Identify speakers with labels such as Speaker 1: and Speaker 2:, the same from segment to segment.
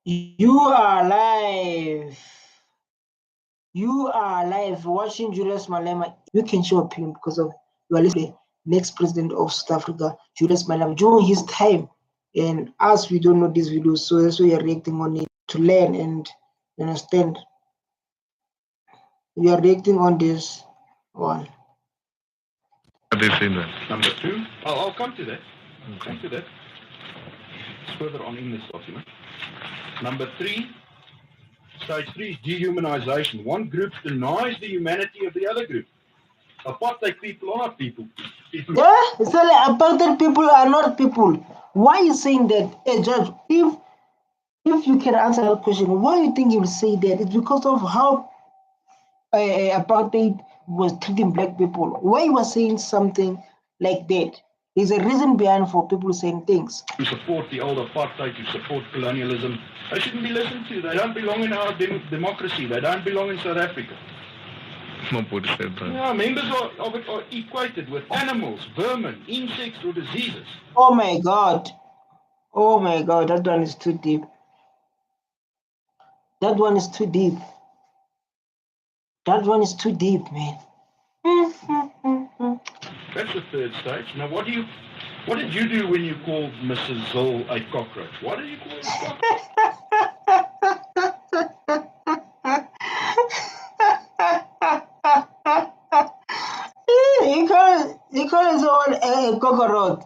Speaker 1: You are live. You are live watching Julius Malema. You can show opinion because of you are listening to the next president of South Africa, Julius Malema, during his time. And as we don't know these videos, so that's why we are reacting on it to learn and understand. We are reacting on this one.
Speaker 2: What is in that?
Speaker 3: Number two, I'll come to that. Come to that. It's further on in this document. Number three, stage three is dehumanization. One group denies the humanity of the other group. Apartheid people are not people.
Speaker 1: Yeah, it's like apartheid people are not people. Why are you saying that? Hey, Judge, if you can answer that question, why do you think you will say that? It's because of how apartheid was treating black people. Why you were saying something like that? There's a reason behind for people saying things.
Speaker 3: Who support the old apartheid, who support colonialism, they shouldn't be listened to. They don't belong in our democracy. They don't belong in South Africa.
Speaker 2: Nobody said that.
Speaker 3: Yeah, members of it are equated with animals, vermin, insects, or diseases.
Speaker 1: Oh my God. Oh my God, that one is too deep. That one is too deep. That one is too deep, man.
Speaker 3: That's the third stage. Now, what did you do when you called Mrs. Zill a cockroach? What did you call her a cockroach?
Speaker 1: You call someone a cockroach.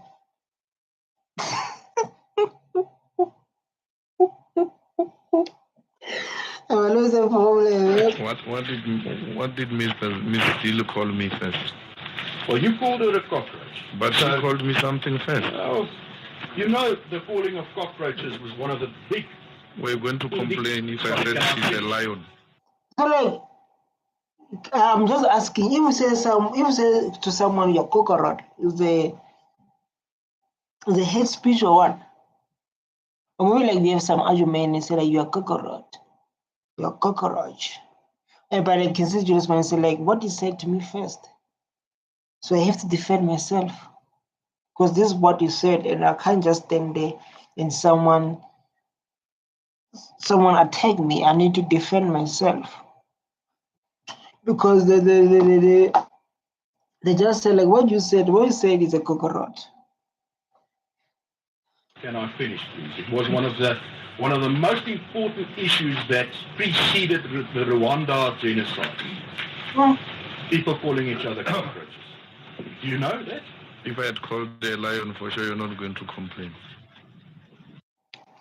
Speaker 2: What did Miss Zill call me first?
Speaker 3: Well, you called her a cockroach.
Speaker 2: But she called me something first.
Speaker 3: Oh, you know the calling of cockroaches was one of the big...
Speaker 2: We're going to complain if I said she's a lion.
Speaker 1: So like, I'm just asking, if you say to someone you're cockroach, is a hate speech or what? Or maybe like we have some argument and say like you're a cockroach. You're a cockroach. But I can see Julius Malema say like what he said to me first. So I have to defend myself. Because this is what you said, and I can't just stand there and someone attack me. I need to defend myself. Because they just say like what you said is a cockroach.
Speaker 3: Can I finish, please? It was one of the most important issues that preceded the Rwanda genocide. People calling each other cockroaches. Do you know that?
Speaker 2: If I had called a lion, for sure you're not going to complain.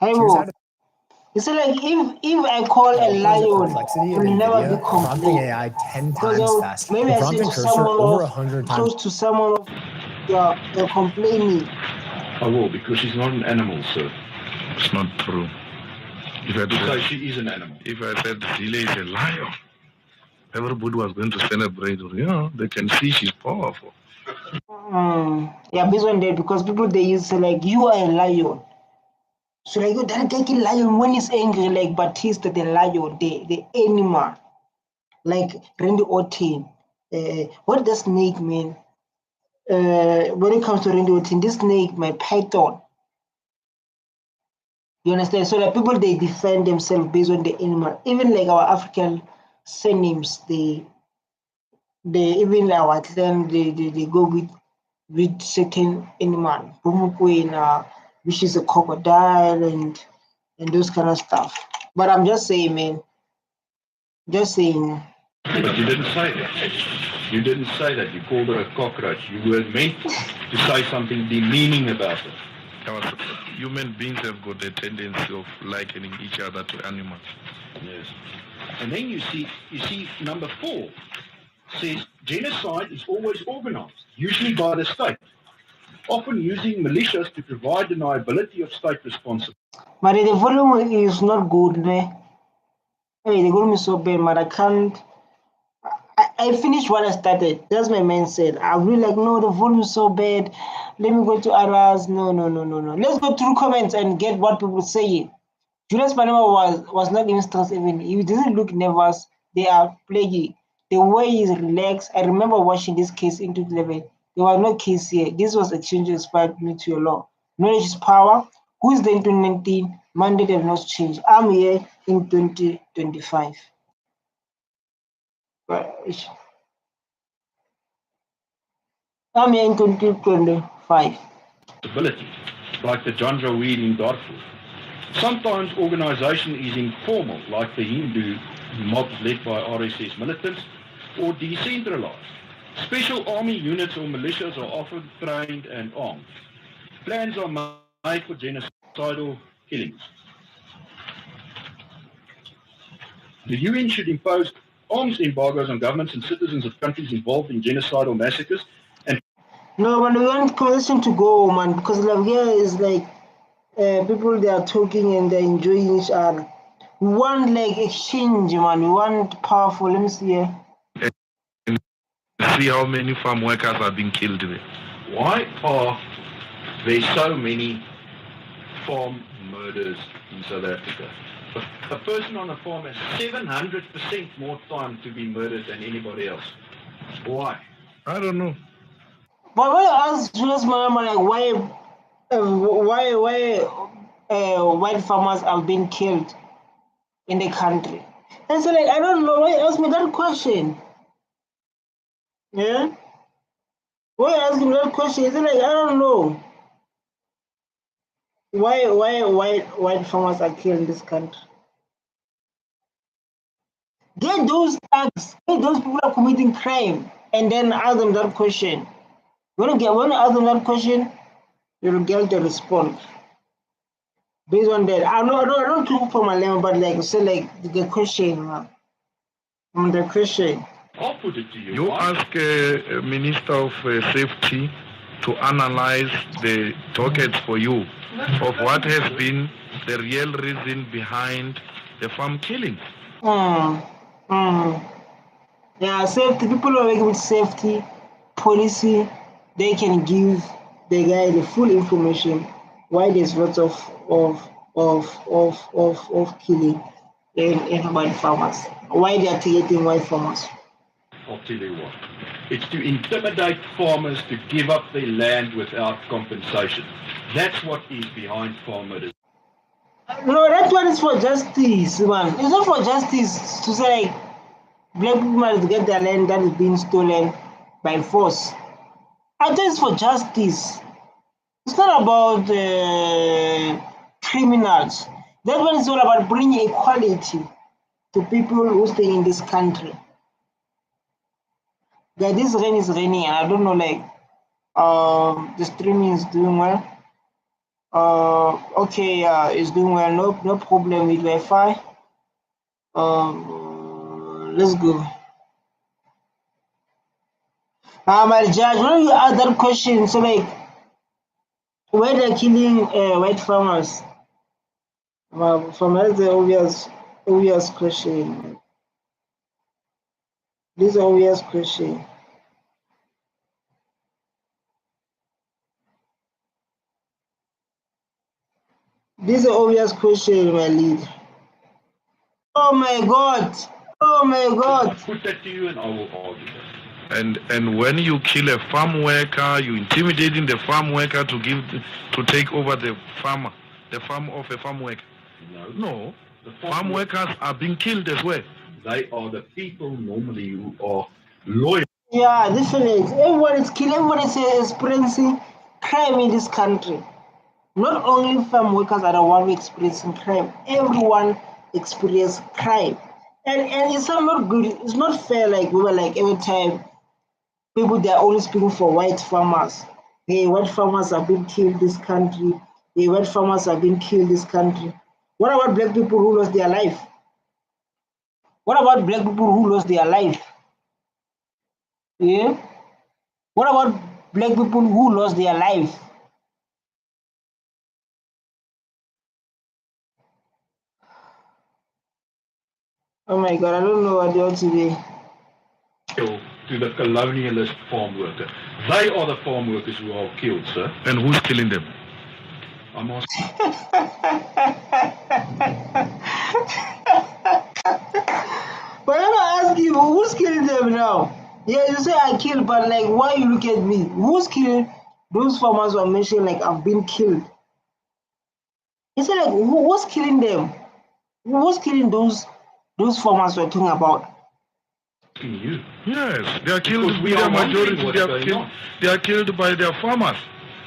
Speaker 1: It's like if I call a lion, it will never be complete.
Speaker 4: AI 10 times faster.
Speaker 1: Maybe I say to someone
Speaker 4: over 100 times.
Speaker 1: close to someone, you're complaining.
Speaker 3: I will, because she's not an animal, sir.
Speaker 2: It's not true. If I
Speaker 3: So she is an animal.
Speaker 2: If I said Zile is a lion, everybody was going to celebrate her. Yeah, they can see she's powerful.
Speaker 1: Yeah, based on that, because people they use like you are a lion. So like you that taking lion when he's angry, like Batista the lion, the animal, like Randy Orton. What does snake mean? When it comes to Randy Orton, this snake, my python. You understand? So like people they defend themselves based on the animal. Even like our African surnames, they even our clan they go with certain animal. Which is a crocodile and those kind of stuff. But I'm just saying, man. Just saying.
Speaker 3: But you didn't say that. You didn't say that. You called her a cockroach. You were meant to say something demeaning about it.
Speaker 2: Human beings have got a tendency of likening each other to animals.
Speaker 3: Yes. And then you see number 4 says genocide is always organized, usually by the state, often using militias to provide deniability of state responsibility.
Speaker 1: But the volume is not good, ne? Hey, the volume is so bad, but I can't. I finished what I started. That's my mindset. I really like, no, the volume is so bad. Let me go to others. No. Let's go through comments and get what people say. Julius Malema was not even stressed even. He didn't look nervous. They are playing. The way he's relaxed. I remember watching this case in 2011. There was no case here. This was exchange inspired me to your law. Knowledge is power. Who is there in 2019? Mandate have not changed. I'm here in 2025. I'm here in 2025.
Speaker 3: Ability, like the Janjaweed weed in Darfur. Sometimes organisation is informal, like the Hindu mobs led by RSS militants, or decentralised. Special army units or militias are often trained and armed. Plans are made for genocidal killings. The UN should impose arms embargoes on governments and citizens of countries involved in genocidal massacres. And
Speaker 1: no, but we want conversation to go, man, because like here is like people they are talking and they're enjoying each other. We want like exchange, man. We want powerful. Let me see here.
Speaker 2: See how many farm workers are being killed there.
Speaker 3: Why are there so many farm murders in South Africa? A person on a farm has 700% more time to be murdered than anybody else. Why?
Speaker 2: I don't know.
Speaker 1: But when I ask Julius Malema, like why white farmers have been killed in the country, and so like I don't know. Why ask me that question? Yeah. Why ask me that question? Is it like I don't know why white farmers are killed in this country? Get those thugs, get those people who are committing crime, and then ask them that question. When you ask them that question, you'll get the response. Based on that, I don't look for Malema, but like say like the question, the question.
Speaker 3: I'll put it to you.
Speaker 2: You ask a Minister of Safety to analyze the dockets for you of what has been the real reason behind the farm killings.
Speaker 1: Yeah, safety. People who are working with safety policy, they can give the guy the full information why there's lots of killing in white farmers. Why they are targeting white farmers.
Speaker 3: I'll tell you what. It's to intimidate farmers to give up their land without compensation. That's what is behind farm murders.
Speaker 1: No, that one is for justice, man. It's not for justice to say like, black people must get their land that is being stolen by force. I think it's for justice. It's not about criminals. That one is all about bringing equality to people who stay in this country. Yeah, this rain is raining, and I don't know, like, the streaming is doing well. Okay, it's doing well. No problem with Wi-Fi. Let's go. My judge, when you ask that question, so like, why they're killing white farmers? From that's the obvious question. This is an obvious question. This is an obvious question, my lead. Oh my God! Oh my God!
Speaker 3: I'll put that to you and I will argue that.
Speaker 2: And when you kill a farm worker, you intimidating the farm worker to take over the farm of a farm worker. No. The farm workers are being killed as well.
Speaker 3: They are the people normally who are loyal.
Speaker 1: Yeah, definitely. Everyone is killing. Everyone is experiencing crime in this country. Not only farm workers are the ones experiencing crime. Everyone experiences crime, and it's not good. It's not fair. Like we were like every time people they are only speaking for white farmers. Hey, white farmers have been killed this country. Hey, white farmers have been killed this country. What about black people who lost their life? What about black people who lost their life? Yeah. What about black people who lost their life? Oh my God, I don't know what they ought to be.
Speaker 3: To the colonialist farm worker. They are the farm workers who are killed, sir.
Speaker 2: And who's killing them?
Speaker 3: I'm asking.
Speaker 1: But I'm asking you, who's killing them now? Yeah, you say I killed, but like, why you look at me? Who's killing those farmers who are mentioned like I've been killed? It's like who's killing them? Who's killing those farmers we're talking about?
Speaker 2: You. Yes, they are killed.
Speaker 3: Because we
Speaker 2: Their
Speaker 3: are wondering
Speaker 2: majority,
Speaker 3: what's
Speaker 2: they are
Speaker 3: going
Speaker 2: killed.
Speaker 3: on.
Speaker 2: They are killed by their farmers.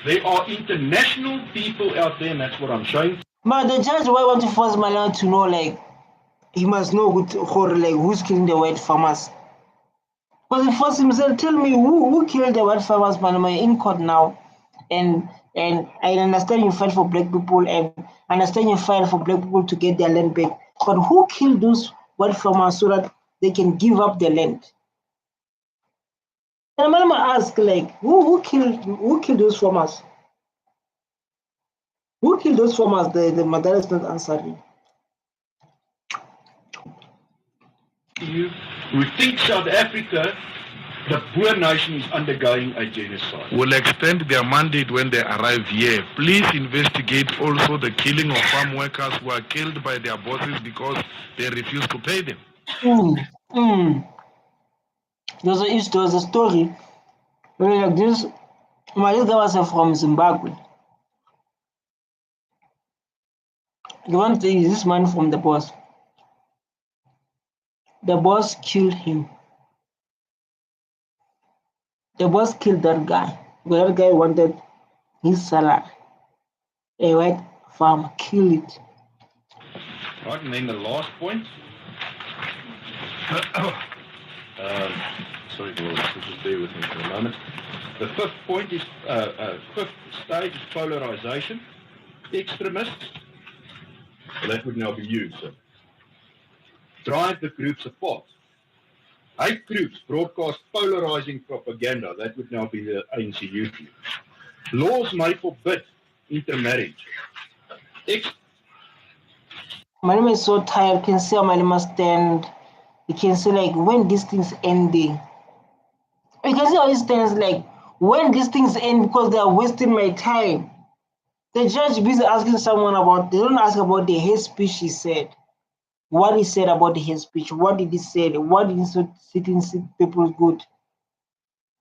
Speaker 3: There are international people out there, and that's what I'm showing.
Speaker 1: But the judge why want to force Malema to know, like, he must know who's killing the white farmers. Because he forced himself, tell me who killed the white farmers, Malema, in court now. And I understand you fight for black people and understand you fight for black people to get their land back. But who killed those white farmers so that they can give up their land? And Malema asked, like, who killed those farmers? Who killed those farmers? The mother is not answering.
Speaker 3: We think South Africa, the poor nation, is undergoing a genocide.
Speaker 2: Will extend their mandate when they arrive here. Please investigate also the killing of farm workers who are killed by their bosses because they refuse to pay them.
Speaker 1: There was a story where, like, this guy was from Zimbabwe. The one thing is this man from the boss. The boss killed him. The boss killed that guy. The other guy wanted his salary. A white farmer killed it.
Speaker 3: Right, and then the last point. Sorry, just bear with me for a moment. The fifth point is, fifth stage is polarization. Extremists, well, that would now be you, sir. Drive the groups apart. Hate groups broadcast polarizing propaganda. That would now be the ANC youth. Laws may forbid intermarriage.
Speaker 1: Malema is so tired. You can see how Malema stand. You can see, like, when these things ending. You can see how he stands, like, when these things end, because they are wasting my time. The judge busy asking someone about, they don't ask about the hate speech he said. What he said about the hate speech. What did he say? What did he say sitting people good?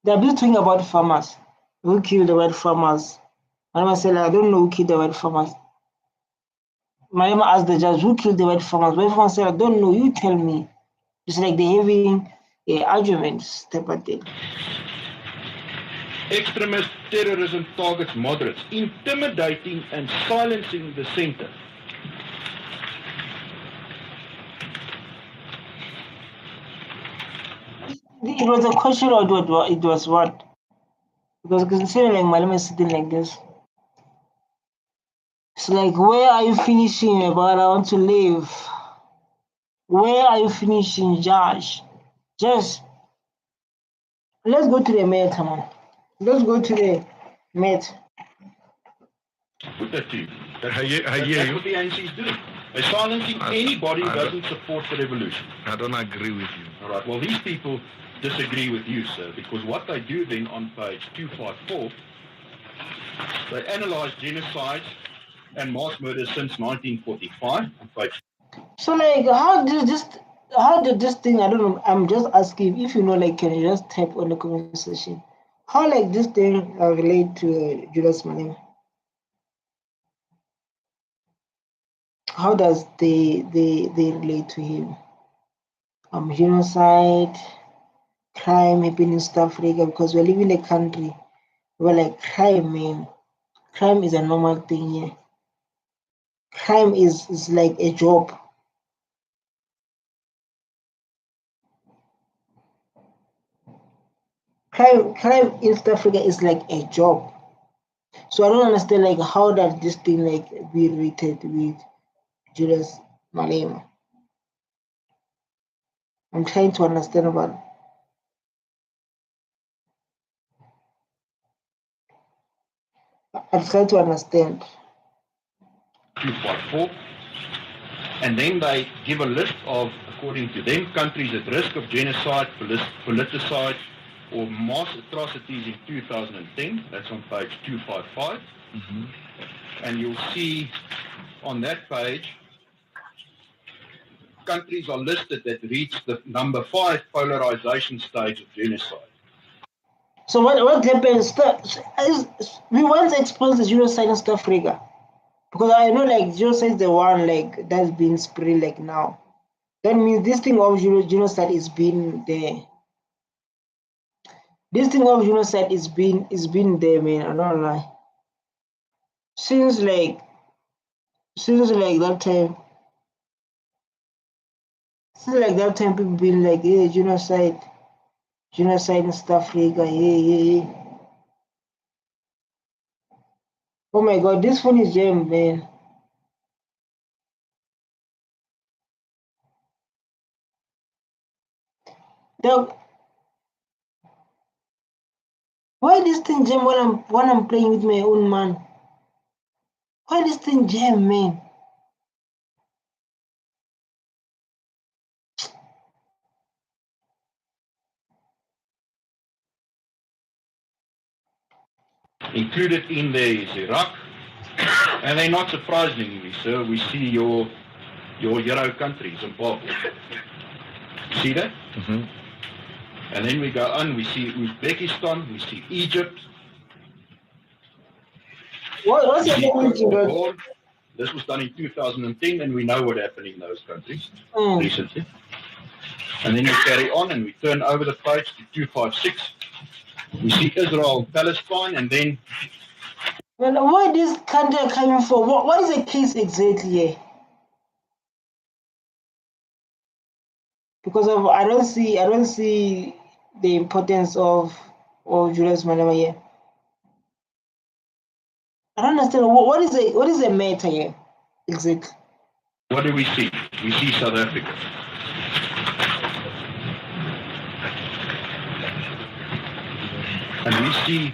Speaker 1: They're busy talking about farmers. Who killed the white farmers? Malema said, I don't know who killed the white farmers. Malema asked the judge, who killed the white farmers? White farmers said, I don't know, you tell me. It's like they're having arguments type of thing.
Speaker 3: Extremist terrorism targets moderates, intimidating and silencing the center.
Speaker 1: It was a question or it was what? Because considering, like, Malema is sitting like this. It's like, where are you finishing, about I want to leave? Where are you finishing, Josh? Just let's go to the Met, man. Let's go to the Met.
Speaker 3: Put that to you.
Speaker 2: I hear
Speaker 3: That's
Speaker 2: you.
Speaker 3: what the ANC is doing. They're silencing anybody who doesn't support the revolution.
Speaker 2: I don't agree with you.
Speaker 3: All right, well, these people disagree with you, sir, because what they do then on page 254, they analyze genocides and mass murders since 1945 on page.
Speaker 1: So, like, how did this thing, I don't know, I'm just asking, if you know, like, can you just type on the comment section, how, like, this thing relate to Julius Malema? How does they relate to him? Genocide, crime happening in South Africa, because we're living in a country where, like, crime is a normal thing here. Crime is like a job. Crime in South Africa is like a job. So I don't understand, like, how does this thing, like, be related with Julius Malema? I'm trying to understand about it. I'm trying to understand.
Speaker 3: 254. And then they give a list of, according to them, countries at risk of genocide, politicide, or mass atrocities in 2010. That's on page 255.
Speaker 2: Mm-hmm.
Speaker 3: And you'll see on that page, countries are listed that reach the number 5 polarization stage of genocide.
Speaker 1: So what happens? We once exposed the genocide in South Africa, Because I know like genocide is the one like that's been spread like now. That means this thing of genocide is being there. This thing of genocide is been there, man. I don't lie. Since like that time. Since like that time, people been like, hey, genocide in South Africa, yeah. Oh my God, this phone is jammed, man. Dog, why this thing jam when I'm playing with my own man? Why this thing jam, man?
Speaker 3: Included in there is Iraq, and then not surprisingly, sir, we see your hero country, Zimbabwe. See that?
Speaker 2: Mm-hmm.
Speaker 3: And then we go on, we see Uzbekistan, we see Egypt.
Speaker 1: What's happening?
Speaker 3: This was done in 2010, and we know what happened in those countries recently. And then we carry on, and we turn over the page to 256. We see Israel, Palestine, and then...
Speaker 1: Well, where this country are coming from? What is the case exactly here? Because I don't see the importance of Julius Malema here. I don't understand what is the matter here exactly.
Speaker 3: What do we see? We see South Africa. And we see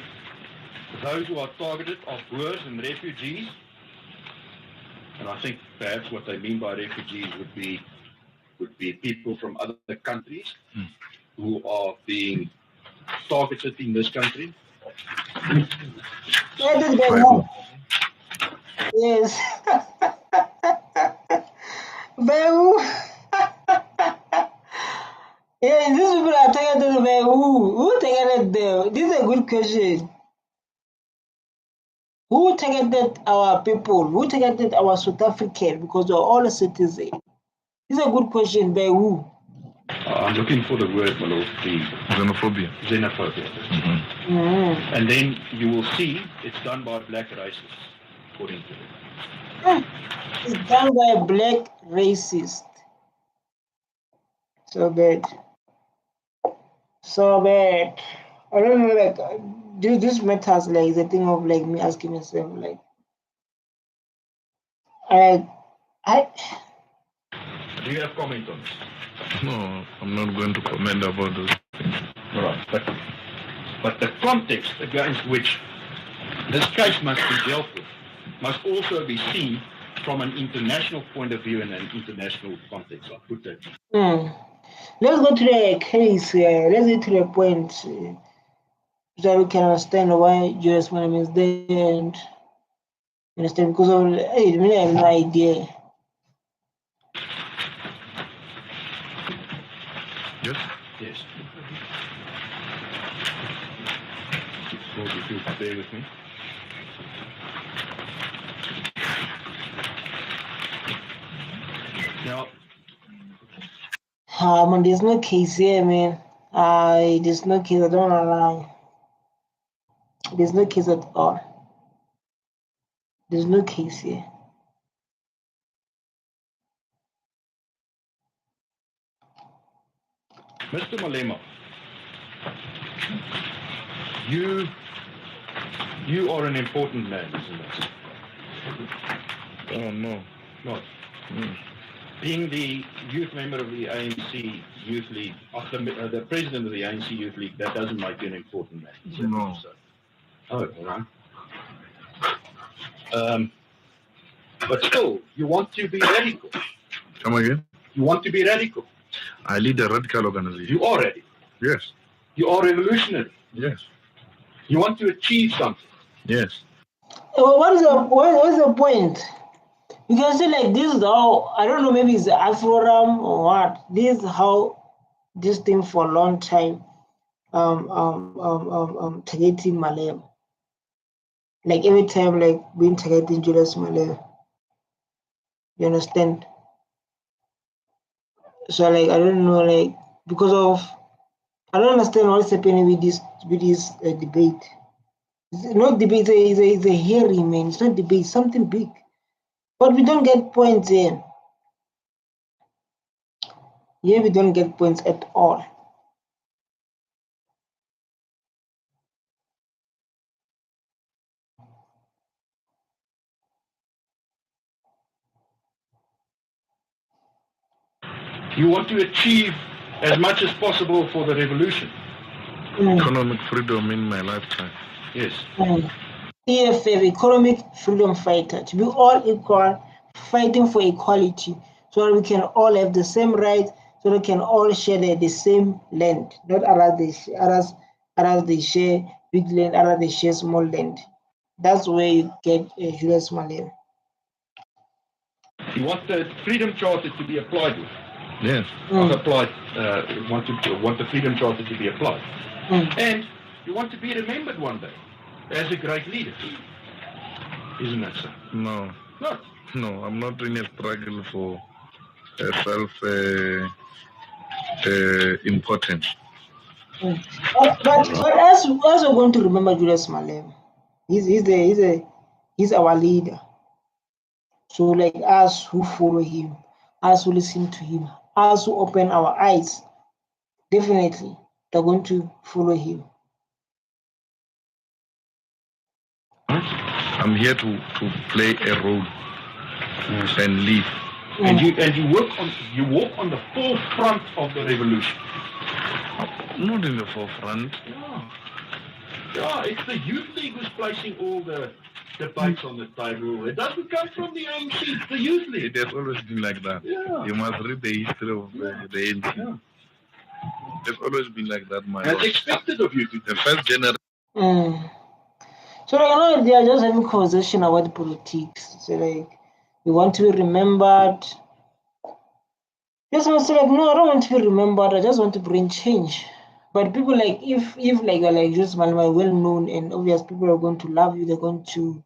Speaker 3: those who are targeted are Boers and refugees. And I think perhaps what they mean by refugees would be people from other countries who are being targeted in this country.
Speaker 1: Yes. Behu. Yeah, these people are targeted by who? Who targeted them? This is a good question. Who targeted our people? Who targeted our South African? Because we're all citizens. This is a good question. By who?
Speaker 3: I'm looking for the word, my lord.
Speaker 2: Xenophobia.
Speaker 3: Xenophobia.
Speaker 2: Mm-hmm.
Speaker 1: Mm.
Speaker 3: And then you will see it's done by black racists, according to them.
Speaker 1: It's done by a black racist. So bad. So bad. I don't know, like, this matters, like, the thing of, like, me asking myself, like, I
Speaker 3: Do you have comment on this?
Speaker 2: No, I'm not going to comment about those things.
Speaker 3: All right, but the context against which this case must be dealt with must also be seen from an international point of view and an international context. I'll put that.
Speaker 1: Let's go to the case. Let's get to the point so we can understand why Julius Malema is there and understand because of I really have no idea.
Speaker 2: Yes?
Speaker 3: Yes. So if you bear with me. Now,
Speaker 1: Man, there's no case here, man. There's no case. I don't wanna lie. There's no case at all. There's no case here.
Speaker 3: Mr. Malema, you are an important man, isn't it?
Speaker 2: Oh, no.
Speaker 3: Not. Being the youth member of the ANC Youth League, the president of the ANC Youth League, that doesn't make you an important man.
Speaker 2: No.
Speaker 3: Oh, all right. But still, you want to be radical.
Speaker 2: Come again?
Speaker 3: You want to be radical.
Speaker 2: I lead a radical organization.
Speaker 3: You are radical.
Speaker 2: Yes.
Speaker 3: You are revolutionary.
Speaker 2: Yes.
Speaker 3: You want to achieve something.
Speaker 2: Yes.
Speaker 1: What's the point? You can say like this is how I don't know, maybe it's the Afroram or what. This is how this thing for a long time targeting Malema. Like every time like being targeting Julius Malema. You understand? So like I don't know, like because of I don't understand what's happening with this debate. It's not debate, it's a hearing, man. It's not debate, it's something big. But we don't get points here. Here we don't get points at all.
Speaker 3: You want to achieve as much as possible for the revolution.
Speaker 2: Economic freedom in my lifetime.
Speaker 3: Yes.
Speaker 1: EFF, economic freedom fighter, to be all equal, fighting for equality, so that we can all have the same rights, so that we can all share the same land. Not others they share big land, others they share small land. That's where you get Julius Malema.
Speaker 3: You want the Freedom Charter to be applied with.
Speaker 2: Yes.
Speaker 3: Applied. Want the Freedom Charter to be applied, and you want to be remembered one day as a great leader. Isn't that so?
Speaker 2: No.
Speaker 3: Not.
Speaker 2: No, I'm not in a struggle for importance.
Speaker 1: But as we're going to remember Julius Malema, he's our leader. So like us who follow him, us who listen to him, us who open our eyes, definitely they're going to follow him.
Speaker 2: I'm here to play a role and live.
Speaker 3: And you walk on the forefront of the revolution.
Speaker 2: Not in the forefront.
Speaker 3: Yeah, it's the Youth League who's placing all the debates on the table. It doesn't come from the ANC, it's the Youth League.
Speaker 2: It has always been like that.
Speaker 3: Yeah.
Speaker 2: You must read the history of the ANC.
Speaker 3: Yeah.
Speaker 2: It's always been like that, my
Speaker 3: That's
Speaker 2: lord.
Speaker 3: expected of you to do.
Speaker 2: The first generation.
Speaker 1: So like they are just having conversation about politics. So like you want to be remembered. Just want to say like no, I don't want to be remembered. I just want to bring change. But people like if like you're like just Malema, well known and obvious, people are going to love you. They're going to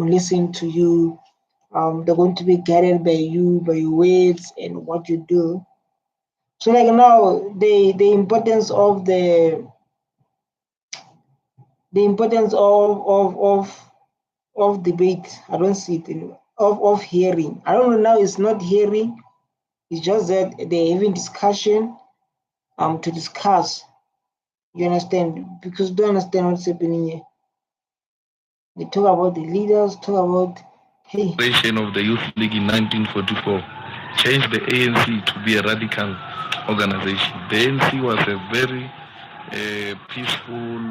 Speaker 1: listen to you. They're going to be guided by you, by your words and what you do. So like now the importance of the importance of debate, I don't see it in, of hearing. I don't know now. It's not hearing. It's just that they're having discussion to discuss. You understand? Because you don't understand what's happening here. They talk about the leaders, talk about hey.
Speaker 2: Creation of the Youth League in 1944 changed the ANC to be a radical organization. The ANC was a very peaceful,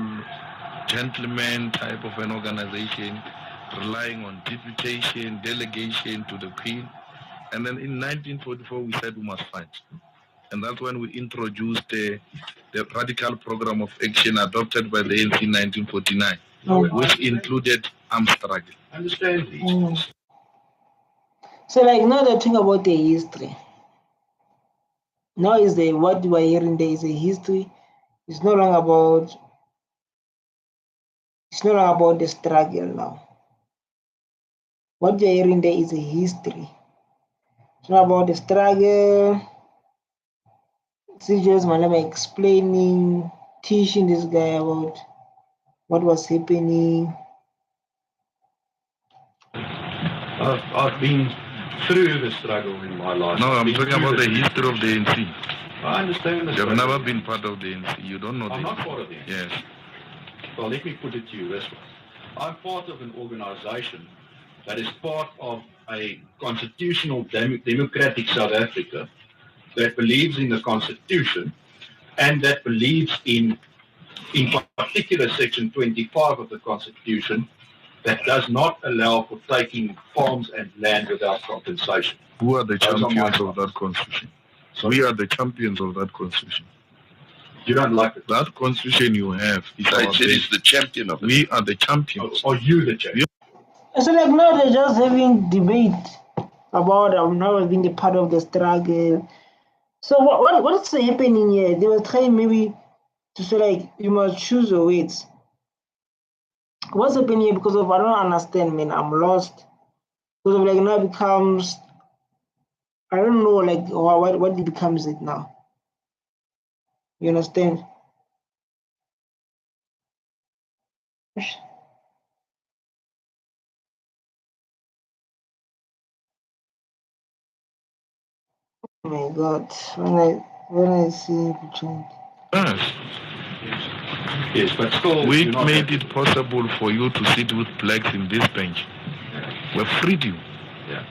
Speaker 2: gentleman type of an organization, relying on deputation, delegation to the Queen. And then in 1944, we said we must fight. And that's when we introduced the radical program of action adopted by the ANC in 1949, which included armed struggle.
Speaker 3: Understand these.
Speaker 1: So like now they're talking about the history. Now is the what you are hearing there is a history. It's no longer about the struggle now. What you're hearing there is a history. It's not about the struggle. Julius Malema explaining, teaching this guy about what was happening.
Speaker 3: I've been through the struggle in my life.
Speaker 2: No, I'm talking about the history of the ANC.
Speaker 3: I understand the
Speaker 2: You've never been part of the ANC. You don't know
Speaker 3: I'm
Speaker 2: the
Speaker 3: not part of the ANC.
Speaker 2: Yes.
Speaker 3: Well, let me put it to you this way. I'm part of an organization that is part of a constitutional democratic South Africa that believes in the Constitution and that believes in particular Section 25 of the Constitution that does not allow for taking farms and land without compensation.
Speaker 2: Who are the champions of that Constitution? So we are the champions of that Constitution.
Speaker 3: You don't like it?
Speaker 2: That Constitution you have is
Speaker 3: I said he's the champion of it.
Speaker 2: We are the champions.
Speaker 3: Are you the champion?
Speaker 1: So like now they're just having debate about now being a part of the struggle. So what's happening here? They were trying maybe to say like you must choose your words. What's happening here? Because of I don't understand, man. I'm lost. Because of like now it becomes, I don't know, like what it becomes it now. You understand? Oh my God, when I see the change.
Speaker 2: Yes.
Speaker 3: Yes, but still,
Speaker 2: We
Speaker 3: you're not
Speaker 2: made
Speaker 3: happy.
Speaker 2: it possible for you to sit with blacks in this bench. We freed you.
Speaker 3: Yeah.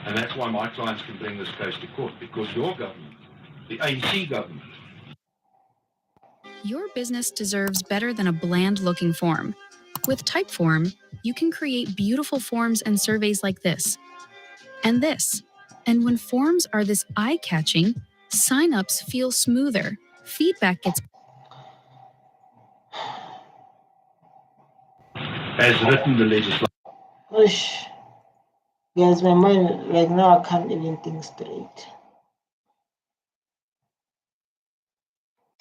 Speaker 3: And that's why my clients can bring this case to court, because your government, the ANC government.
Speaker 5: Your business deserves better than a bland-looking form. With Typeform, you can create beautiful forms and surveys like this. And this. And when forms are this eye-catching, sign-ups feel smoother. Feedback gets
Speaker 3: As written the legislation.
Speaker 1: Gosh, guys, my mind, like now I can't even think straight.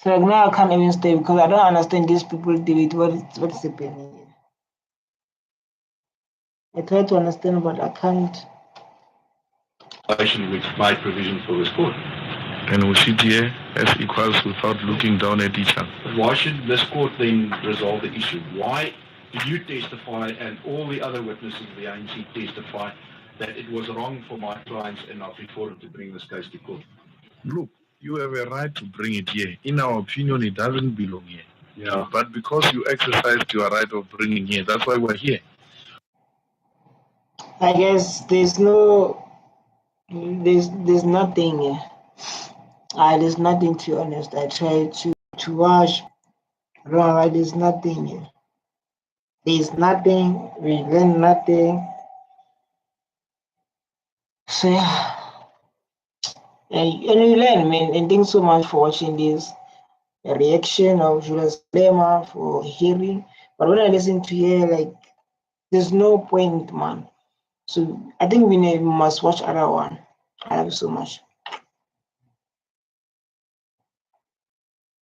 Speaker 1: So like now I can't even stay because I don't understand these people do it. What's happening here? I try to understand, but I can't.
Speaker 3: Which made provision for this court.
Speaker 2: And we sit here as equals without looking down at each other.
Speaker 3: But why should this court then resolve the issue? Why did you testify and all the other witnesses of the ANC testify that it was wrong for my clients and our forum to bring this case to court?
Speaker 2: Look, you have a right to bring it here. In our opinion, it doesn't belong here.
Speaker 3: Yeah.
Speaker 2: But because you exercised your right of bringing here, that's why we're here.
Speaker 1: I guess there's nothing here. There's nothing, to be honest. I try to watch. There's nothing here. There's nothing. We learn nothing. So yeah. And you learn, man. And thanks so much for watching this reaction of Julius Malema, for hearing. But when I listen to hear, like, there's no point, man. So I think we must watch other one. I love you so much.